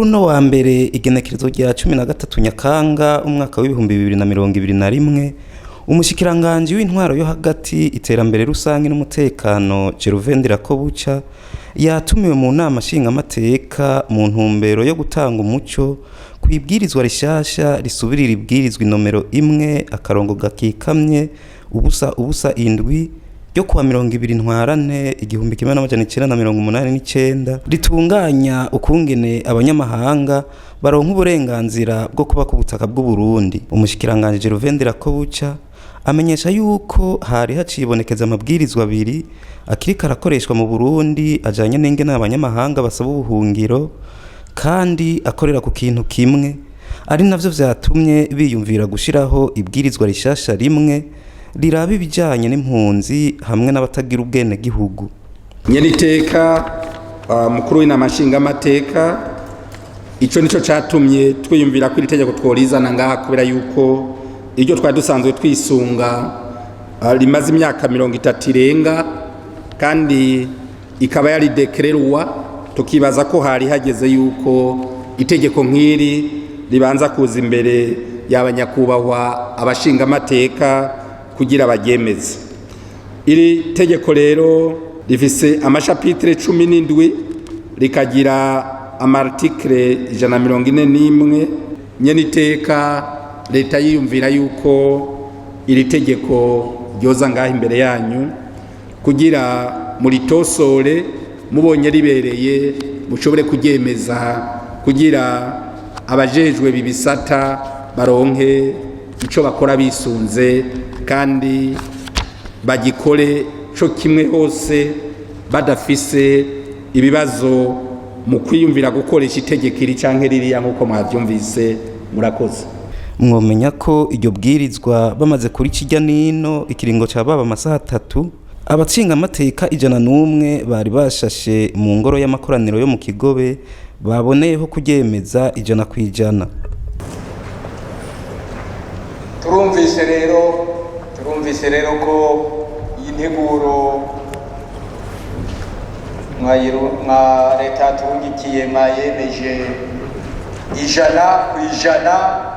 uno wa mbere igenekerezo rya 13 Nyakanga umwaka w'ibihumbi 2021 umushikiranganje w'intwaro yo hagati iterambere rusange n'umutekano Gervais Ndirakobuca yatumiwe mu nama nshingamateka mu ntumbero yo gutanga umuco kwibwirizwa rishasha risubirira ibwirizwa nomero 1 akarongo gakikamye ubusa indwi yo kuwa 20 ntwarante 1989 ritunganya ukungene abanyamahanga baronka uburenganzira bwo kuba ku butaka bw'u Burundi. Umushikiranganje Gervais Ndirakobuca amenyesha yuko hari hacibonekeza amabwirizwa abiri akirika arakoreshwa mu Burundi ajanye n'ingene abanyamahanga basaba ubuhungiro kandi akorera ku kintu kimwe ari navyo vyatumye biyumvira gushiraho ibwirizwa rishasha rimwe liraba ibijanye n'impunzi hamwe n'abatagira ubwene gihugu. Nyeniteka mukuru w'inama nshingamateka ico nico catumye twiyumvira ko itegeko tworizana ngaha kubera yuko iryo twari dusanzwe twisunga rimaze imyaka 30 irenga kandi ikaba yari dekrerwa tukibaza ko hari hageze yuko itegeko nk'iri ribanza kuza imbere y'abanyakubahwa abashingamateka kugira bagemeze. Iri tegeko rero rifise amashapitre 17 rikagira amartikle 141. Nyeniteka leta yiyumvira yuko iri tegeko ryoza ngaha imbere yanyu kugira muritosore mubonye ribereye mushobore kuryemeza kugira abajejwe bibisata baronke ico bakora bisunze kandi bagikore co kimwe hose badafise ibibazo mu kwiyumvira gukoresha itegeko iri canke ririya nkuko mwavyumvise. Murakoze. Mwomenya ko iryo bwirizwa bamaze kuri kijya nino ikiringo ca baba amasaha 3 abatsinga amateka 101 bari bashashe mu ngoro y'amakoraniro yo mu Kigobe baboneyeho kuryemeza 100%. Turumvise rero ko iyi nteguro mwa leta turungikiye mwayemeje 100%